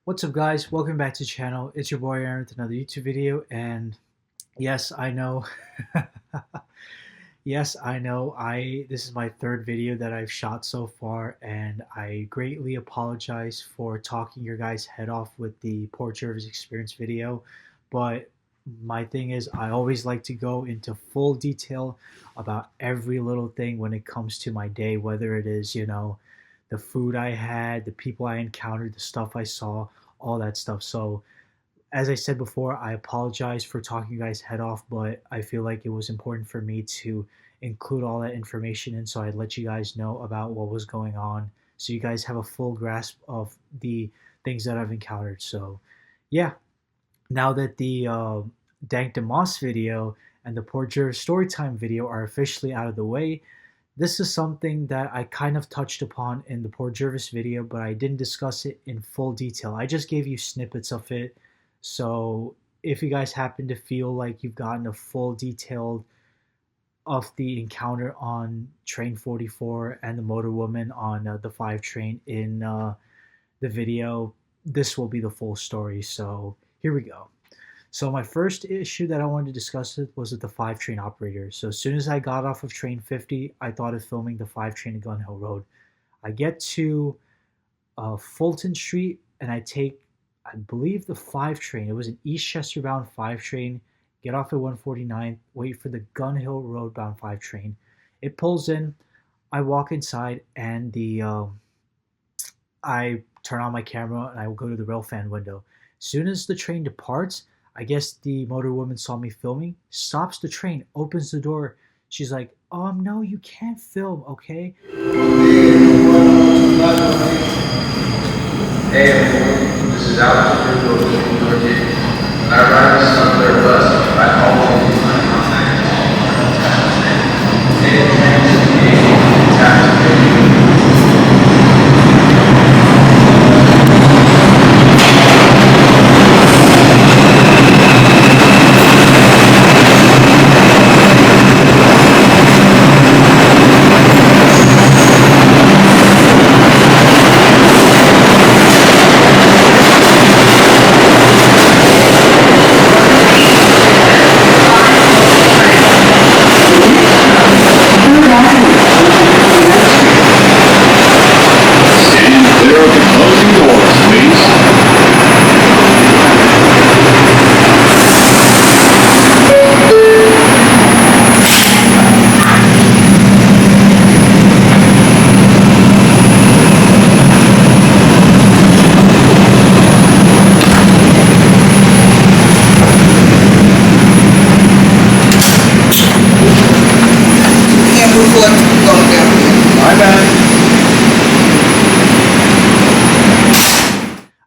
What's up, guys? Welcome back to the channel. It's your boy Aaron with another YouTube video. And yes, I know. Yes, I know. This is my third video that I've shot so far, and I greatly apologize for talking your guys' head off with the Port Jervis experience video. But my thing is, I always like to go into full detail about every little thing when it comes to my day, whether it is, the food I had, the people I encountered, the stuff I saw, all that stuff. So, as I said before, I apologize for talking you guys' head off, but I feel like it was important for me to include all that information in so I'd let you guys know about what was going on so you guys have a full grasp of the things that I've encountered. So, yeah, now that the Dank DeMoss video and the Port Jervis Storytime video are officially out of the way, this is something that I kind of touched upon in the Port Jervis video, but I didn't discuss it in full detail. I just gave you snippets of it. So if you guys happen to feel like you've gotten a full detailed of the encounter on train 44 and the motor woman on the 5 train in the video, this will be the full story. So here we go. So my first issue that I wanted to discuss was with the 5 train operator. So as soon as I got off of train 50, I thought of filming the 5 train at Gun Hill Road. I get to Fulton Street and I take, I believe, the 5 train. It was an East Chester bound 5 train. Get off at 149, wait for the Gun Hill Road bound 5 train. It pulls in. I walk inside and I turn on my camera and I will go to the rail fan window. As soon as the train departs, I guess the motor woman saw me filming, stops the train, opens the door. She's like, no, you can't film, okay? Hey everyone, this is Alex from NJT. I arrived at some other bus by calling my contact. Take the train to the gate, taxi.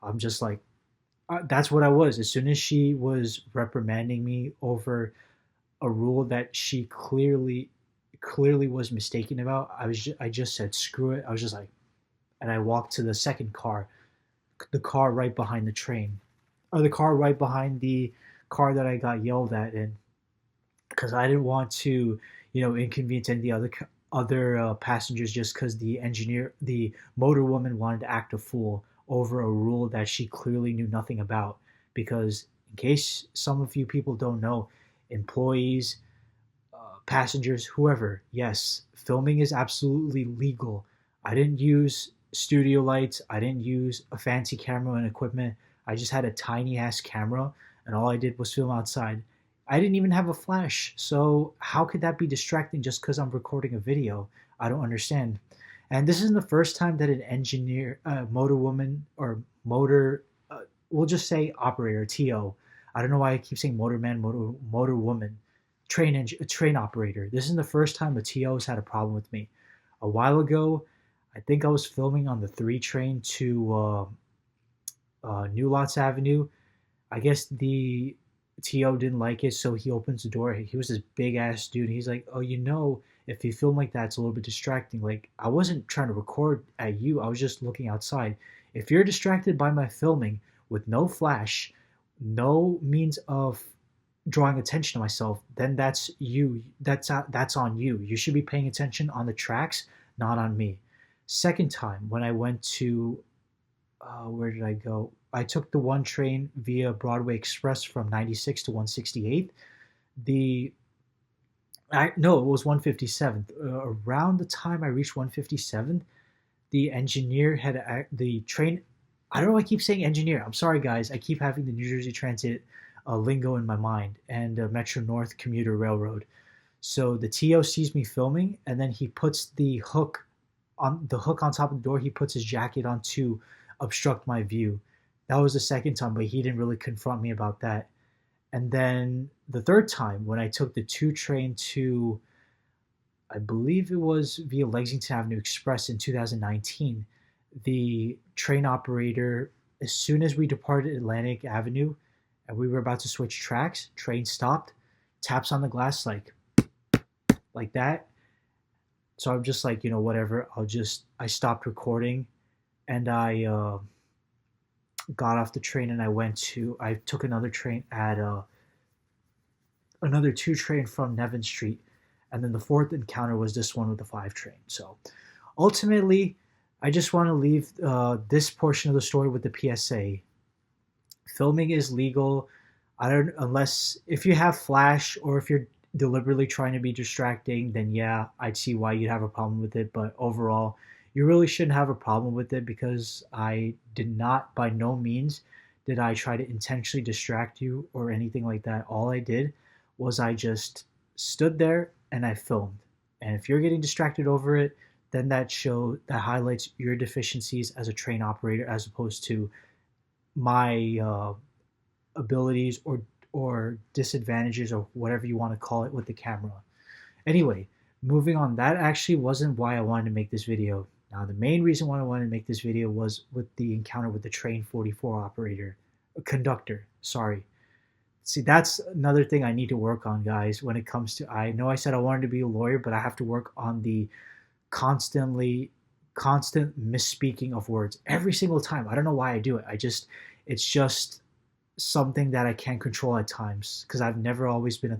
I'm just like, that's what I was. As soon as she was reprimanding me over a rule that she clearly was mistaken about, I just said screw it. I was just like, and I walked to the second car, the car right behind the train, or the car right behind the car that I got yelled at, and because I didn't want to, inconvenience any of the other passengers just because the motor woman, wanted to act a fool over a rule that she clearly knew nothing about. Because in case some of you people don't know, employees, passengers, whoever, yes, filming is absolutely legal. I didn't use studio lights. I didn't use a fancy camera and equipment. I just had a tiny ass camera, and all I did was film outside. I didn't even have a flash, so how could that be distracting just because I'm recording a video? I don't understand. And this isn't the first time that an engineer, motor woman, or motor, we'll just say operator, TO. I don't know why I keep saying motorman, motor woman, train operator. This isn't the first time a TO has had a problem with me. A while ago, I think I was filming on the 3 train to New Lots Avenue. I guess the TO didn't like it, so he opens the door. He was this big ass dude. He's like, if you film like that, it's a little bit distracting. Like, I wasn't trying to record at you. I was just looking outside. If you're distracted by my filming with no flash, no means of drawing attention to myself, then that's you. That's on you. You should be paying attention on the tracks, not on me. Second time, when I went to Where did I go? I took the one train via Broadway Express from 96 to 168th. The no, it was 157th. Around the time I reached 157th, the engineer had the train. I don't know why I keep saying engineer. I'm sorry, guys. I keep having the New Jersey Transit lingo in my mind and Metro North Commuter Railroad. So the TO sees me filming, and then he puts the hook on top of the door. He puts his jacket on to obstruct my view. That was the second time, but he didn't really confront me about that. And then the third time, when I took the two train to, I believe it was via Lexington Avenue Express in 2019, the train operator, as soon as we departed Atlantic Avenue and we were about to switch tracks, train stopped, taps on the glass like that. So I'm just like, whatever. I stopped recording and I got off the train and I took another train at another two train from Nevin Street. And then the fourth encounter was this one with the five train. So ultimately, I just want to leave this portion of the story with the PSA. Filming is legal. I don't unless if you have flash or if you're deliberately trying to be distracting, then yeah, I'd see why you'd have a problem with it. But overall, you really shouldn't have a problem with it because I did not, by no means, did I try to intentionally distract you or anything like that. All I did was I just stood there and I filmed. And if you're getting distracted over it, then that highlights your deficiencies as a train operator as opposed to my abilities or disadvantages or whatever you want to call it with the camera. Anyway, moving on, that actually wasn't why I wanted to make this video. Now, the main reason why I wanted to make this video was with the encounter with the train 44 operator, conductor, sorry. See, that's another thing I need to work on, guys, when it comes to, I know I said I wanted to be a lawyer, but I have to work on the constant misspeaking of words every single time. I don't know why I do it. It's just something that I can't control at times because I haven't always been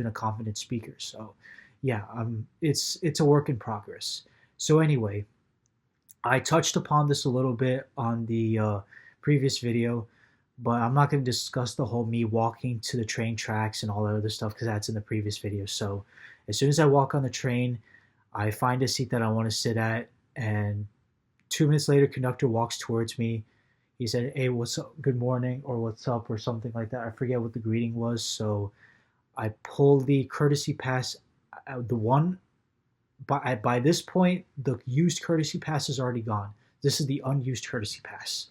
a confident speaker. So yeah, it's a work in progress. So anyway, I touched upon this a little bit on the previous video, but I'm not going to discuss the whole me walking to the train tracks and all that other stuff because that's in the previous video. So as soon as I walk on the train, I find a seat that I want to sit at, and 2 minutes later, conductor walks towards me. He said, "Hey, what's up? Good morning," or "What's up?" or something like that. I forget what the greeting was. So I pull the courtesy pass. The one by this point, the used courtesy pass is already gone. This is the unused courtesy pass.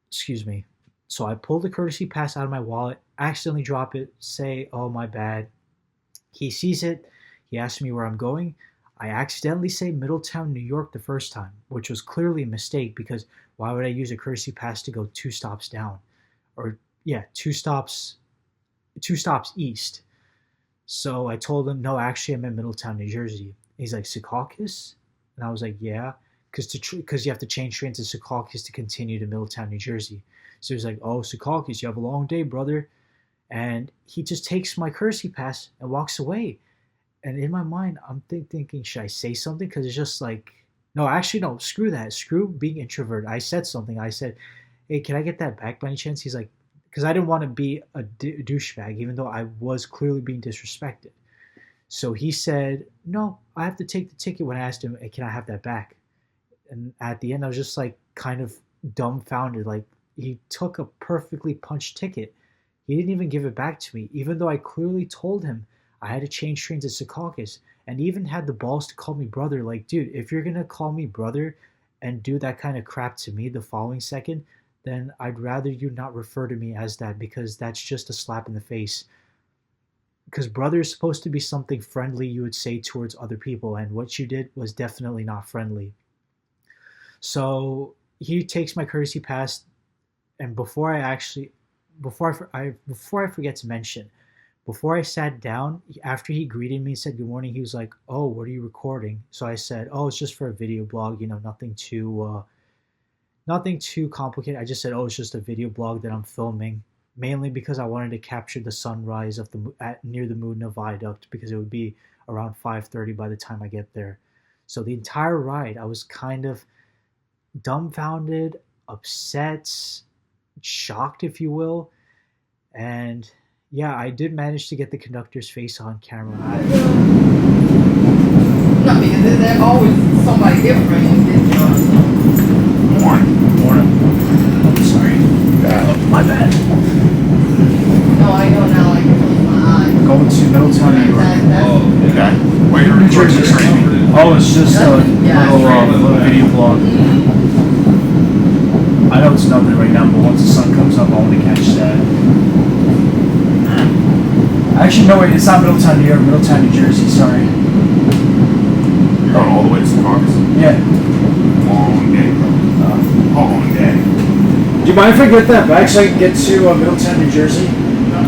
Excuse me. So I pull the courtesy pass out of my wallet, accidentally drop it, say, "Oh, my bad." He sees it. He asks me where I'm going. I accidentally say Middletown, New York the first time, which was clearly a mistake because why would I use a courtesy pass to go 2 stops down? Or yeah, 2 stops east. So I told him, no, actually I'm in Middletown, New Jersey. He's like, Secaucus? And I was like, yeah, because you have to change trains to Secaucus to continue to Middletown, New Jersey. So he's like, oh, Secaucus, you have a long day, brother. And he just takes my courtesy pass and walks away. And in my mind, I'm thinking, should I say something? Because it's just like, no, actually, no, screw that. Screw being introverted. I said something. I said, hey, can I get that back by any chance? He's like, because I didn't want to be a douchebag, even though I was clearly being disrespected. So he said, no, I have to take the ticket when I asked him, hey, can I have that back? And at the end, I was just like kind of dumbfounded. Like he took a perfectly punched ticket. He didn't even give it back to me, even though I clearly told him I had to change trains at Secaucus and even had the balls to call me brother. Like, dude, if you're going to call me brother and do that kind of crap to me the following second, then I'd rather you not refer to me as that because that's just a slap in the face. Because brother is supposed to be something friendly you would say towards other people, and what you did was definitely not friendly. So he takes my courtesy pass, and before I forget to mention, before I sat down, after he greeted me and said good morning, he was like, "Oh, what are you recording?" So I said, "Oh, it's just for a video blog, nothing too complicated." I just said, "Oh, it's just a video blog that I'm filming, mainly because I wanted to capture the sunrise near the Muna Viaduct because it would be around 5:30 by the time I get there." So the entire ride, I was kind of dumbfounded, upset, shocked, if you will. And yeah, I did manage to get the conductor's face on camera. No, because there's always somebody different in this. Morning. Morning. Oh, sorry. My bad. No, I know now. I can close my eyes. Going to Middletown, New York. Okay. Where New Jersey. Oh, it's just a little video blog. I know it's nothing right now, but once the sun comes up, I want to catch that. Actually, no, wait, it's not Middletown, New York. Middletown, New Jersey. Sorry. You're going all the way to Secaucus? Yeah. Long day, bro. Long day. Do you mind if I get that back so I can get to Middletown, New Jersey? No.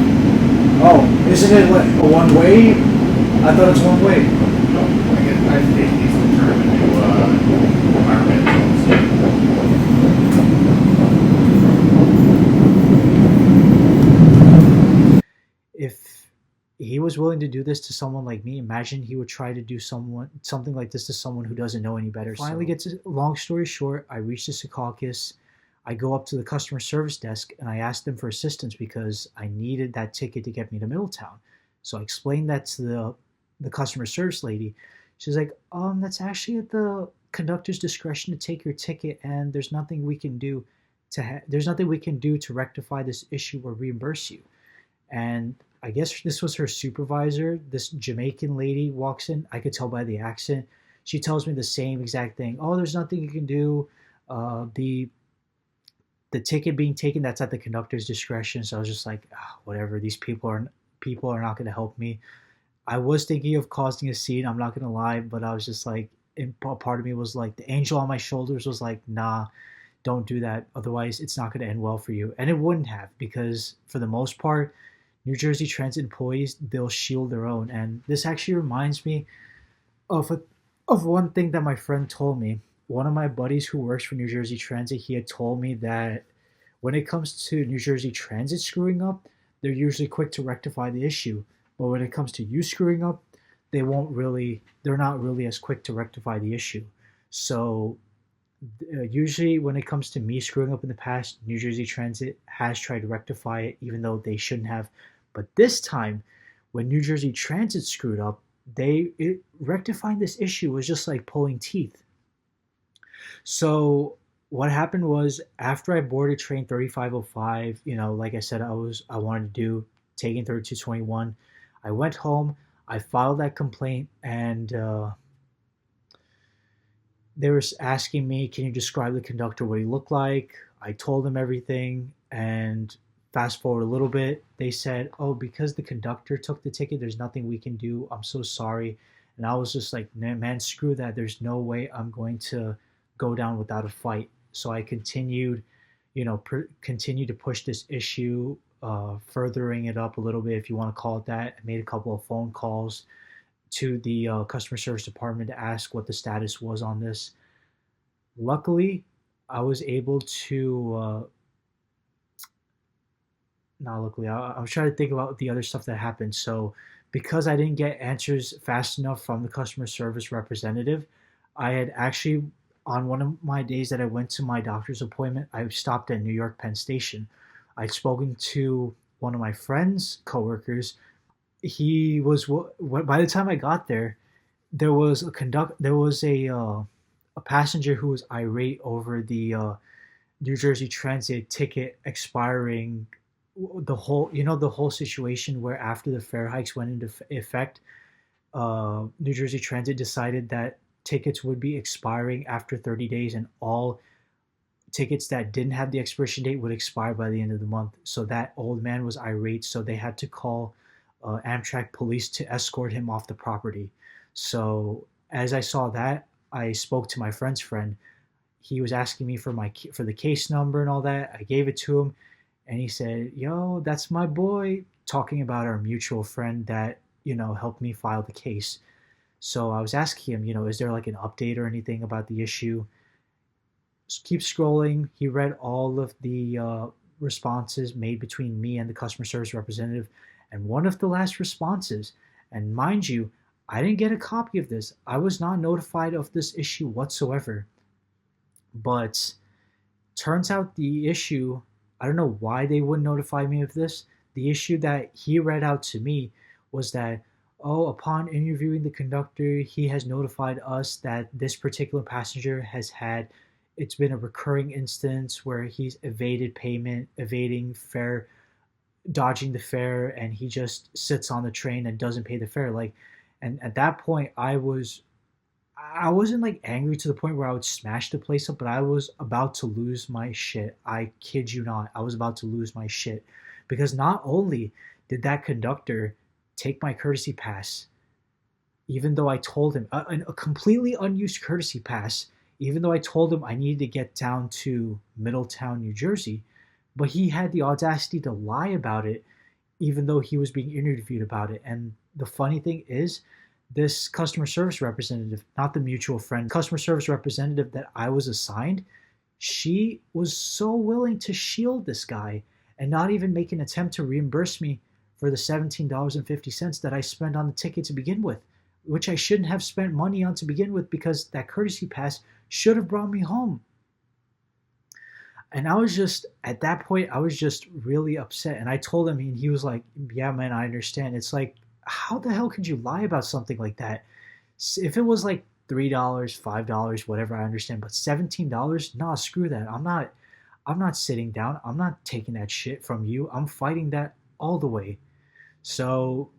Oh, isn't it like a one-way? I thought it's one-way. No. I think he's determined to environmental. If he was willing to do this to someone like me, imagine he would try to do something like this to someone who doesn't know any better. Finally, gets a long story short, I reached the Secaucus. I go up to the customer service desk and I asked them for assistance because I needed that ticket to get me to Middletown. So I explained that to the customer service lady. She's like, that's actually at the conductor's discretion to take your ticket, and there's nothing we can do to rectify this issue or reimburse you. And I guess this was her supervisor. This Jamaican lady walks in. I could tell by the accent. She tells me the same exact thing. Oh, there's nothing you can do. The ticket being taken, that's at the conductor's discretion. So I was just like, whatever. These people are not going to help me. I was thinking of causing a scene. I'm not going to lie, but I was just like, part of me was like, the angel on my shoulders was like, nah, don't do that. Otherwise, it's not going to end well for you. And it wouldn't have, because for the most part, New Jersey Transit employees, they'll shield their own. And this actually reminds me of one thing that my friend told me. One of my buddies who works for New Jersey Transit, he had told me that when it comes to New Jersey Transit screwing up, they're usually quick to rectify the issue. But when it comes to you screwing up, they're not really as quick to rectify the issue. So usually when it comes to me screwing up in the past, New Jersey Transit has tried to rectify it, even though they shouldn't have. But this time, when New Jersey Transit screwed up, rectifying this issue was just like pulling teeth. So what happened was, after I boarded train 3505, like I said, I wanted to do taking 3221. I went home, I filed that complaint, and they were asking me, can you describe the conductor, what he looked like? I told them everything, and fast forward a little bit, they said, oh, because the conductor took the ticket, there's nothing we can do. I'm so sorry. And I was just like, man, screw that. There's no way I'm going to go down without a fight. So I continued, to push this issue, furthering it up a little bit, if you want to call it that. I made a couple of phone calls to the customer service department to ask what the status was on this. Luckily, I was able to, not luckily, I was trying to think about the other stuff that happened. So because I didn't get answers fast enough from the customer service representative, I had actually, on one of my days that I went to my doctor's appointment, I stopped at New York Penn Station. I'd spoken to one of my friend's coworkers. He was, by the time I got there was a passenger who was irate over the New Jersey Transit ticket expiring. The whole situation where after the fare hikes went into effect, New Jersey Transit decided that tickets would be expiring after 30 days, and all tickets that didn't have the expiration date would expire by the end of the month. So that old man was irate, so they had to call Amtrak police to escort him off the property. So as I saw that, I spoke to my friend's friend. He was asking me for the case number and all that. I gave it to him, and he said, yo, that's my boy, talking about our mutual friend that, helped me file the case. So I was asking him, is there like an update or anything about the issue? Just keep scrolling. He read all of the responses made between me and the customer service representative. And one of the last responses, and mind you, I didn't get a copy of this. I was not notified of this issue whatsoever. But turns out the issue, I don't know why they wouldn't notify me of this. The issue that he read out to me was that, oh, upon interviewing the conductor, he has notified us that this particular passenger has had, it's been a recurring instance where he's evaded payment, evading fare, dodging the fare, and he just sits on the train and doesn't pay the fare. Like, and at that point, I wasn't like angry to the point where I would smash the place up, but I was about to lose my shit. I kid you not. I was about to lose my shit because not only did that conductor take my courtesy pass, even though I told him a completely unused courtesy pass, even though I told him I needed to get down to Middletown, New Jersey, but he had the audacity to lie about it, even though he was being interviewed about it. And the funny thing is, this customer service representative, not the mutual friend, customer service representative that I was assigned, she was so willing to shield this guy and not even make an attempt to reimburse me for the $17.50 that I spent on the ticket to begin with, which I shouldn't have spent money on to begin with because that courtesy pass should have brought me home. And I was just, at that point, I was just really upset. And I told him, and he was like, yeah, man, I understand. It's like, how the hell could you lie about something like that? If it was like $3, $5, whatever, I understand. But $17, nah, screw that. I'm not sitting down. I'm not taking that shit from you. I'm fighting that all the way. So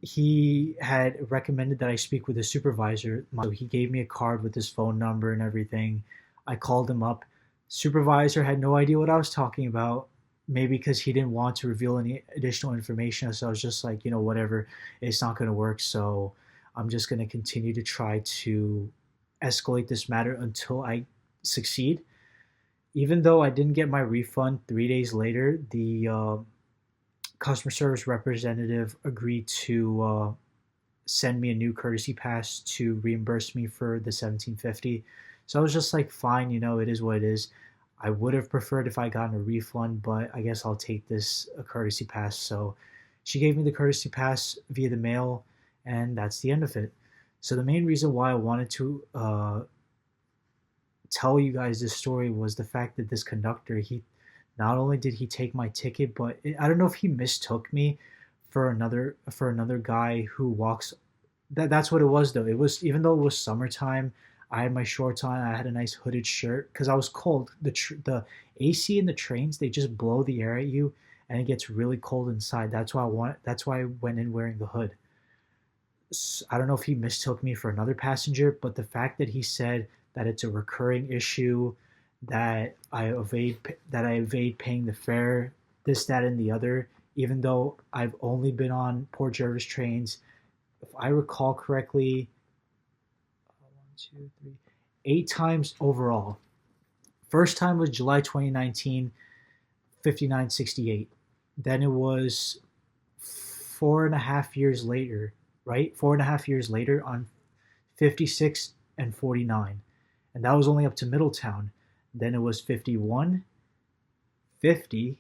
he had recommended that I speak with his supervisor. So he gave me a card with his phone number and everything. I called him up. Supervisor had no idea what I was talking about. Maybe because he didn't want to reveal any additional information. So I was just like, whatever, it's not going to work. So I'm just going to continue to try to escalate this matter until I succeed. Even though I didn't get my refund 3 days later, the customer service representative agreed to send me a new courtesy pass to reimburse me for the 1750. So I was just like, fine, it is what it is. I would have preferred if I gotten a refund, but I guess I'll take this a courtesy pass. So she gave me the courtesy pass via the mail, and that's the end of it. So the main reason why I wanted to tell you guys this story was the fact that this conductor, he not only did he take my ticket, but I don't know if he mistook me for another guy who walks. That's what it was though. It was, even though it was summertime, I had my shorts on. I had a nice hooded shirt because I was cold. The AC in the trains, they just blow the air at you, and it gets really cold inside. That's why I went in wearing the hood. I don't know if he mistook me for another passenger, but the fact that he said that it's a recurring issue, that I evade paying the fare, this, that, and the other, even though I've only been on Port Jervis trains, if I recall correctly, 8 times overall. First time was July 2019, 5968. Then it was 4.5 years later, right? 4.5 years later on 56 and 49. And that was only up to Middletown. Then it was 51, 50,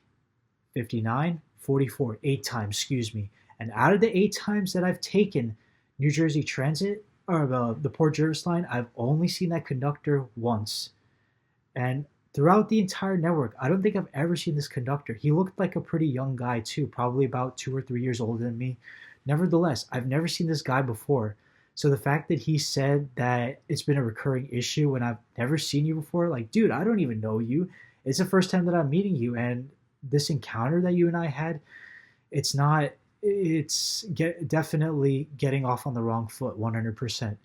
59, 44. 8 times, excuse me. And out of the 8 times that I've taken New Jersey Transit, or the Port Jervis Line, I've only seen that conductor once. And throughout the entire network, I don't think I've ever seen this conductor. He looked like a pretty young guy too, probably about 2 or 3 years older than me. Nevertheless, I've never seen this guy before. So the fact that he said that it's been a recurring issue when I've never seen you before, like, dude, I don't even know you. It's the first time that I'm meeting you, and this encounter that you and I had, it's not definitely getting off on the wrong foot 100%.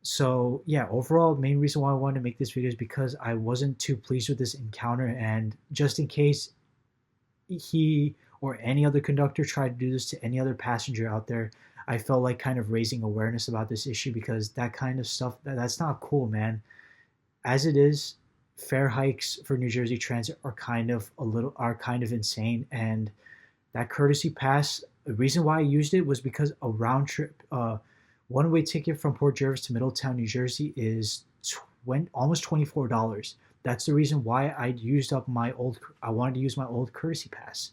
So yeah, overall, main reason why I wanted to make this video is because I wasn't too pleased with this encounter, and just in case he or any other conductor tried to do this to any other passenger out there, I felt like kind of raising awareness about this issue, because that kind of stuff, that's not cool, man. As it is, fare hikes for New Jersey Transit are kind of insane, and that courtesy pass, the reason why I used it was because a round trip, one-way ticket from Port Jervis to Middletown, New Jersey is almost $24. That's the reason why I wanted to use my old courtesy pass.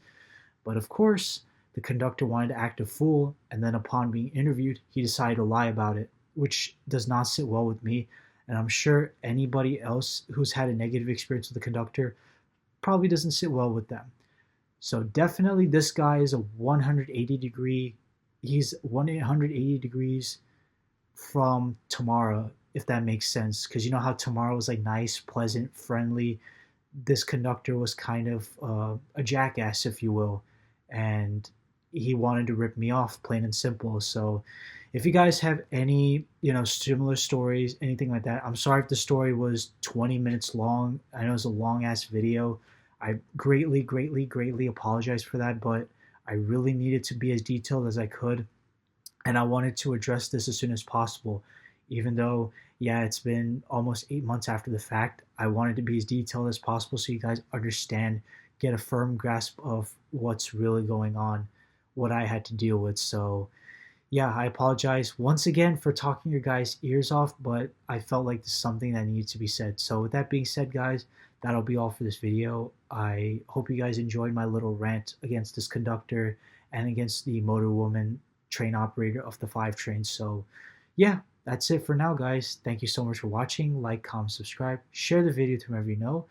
But of course, the conductor wanted to act a fool, and then upon being interviewed, he decided to lie about it, which does not sit well with me. And I'm sure anybody else who's had a negative experience with the conductor probably doesn't sit well with them. So definitely this guy is a 180 degree, he's 180 degrees from tomorrow, if that makes sense. Because you know how tomorrow was like nice, pleasant, friendly. This conductor was kind of a jackass, if you will, and he wanted to rip me off, plain and simple. So, if you guys have any, similar stories, anything like that, I'm sorry if the story was 20 minutes long. I know it's a long ass video. I greatly, greatly, greatly apologize for that, but I really needed to be as detailed as I could, and I wanted to address this as soon as possible. Even though, yeah, it's been almost 8 months after the fact, I wanted to be as detailed as possible so you guys understand, get a firm grasp of what's really going on, what I had to deal with. So, yeah, I apologize once again for talking your guys' ears off, but I felt like this is something that needed to be said. So, with that being said, guys, that'll be all for this video. I hope you guys enjoyed my little rant against this conductor and against the motor woman train operator of the 5 trains. So, yeah, that's it for now, guys. Thank you so much for watching. Like, comment, subscribe, share the video to whomever you know.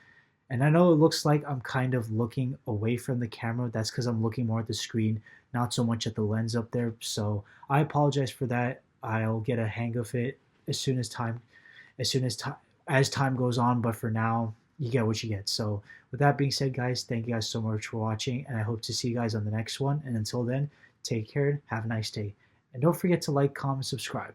And I know it looks like I'm kind of looking away from the camera. That's because I'm looking more at the screen, not so much at the lens up there. So I apologize for that. I'll get a hang of it as soon as time, as time goes on. But for now, you get what you get. So with that being said, guys, thank you guys so much for watching, and I hope to see you guys on the next one. And until then, take care and have a nice day. And don't forget to like, comment, subscribe.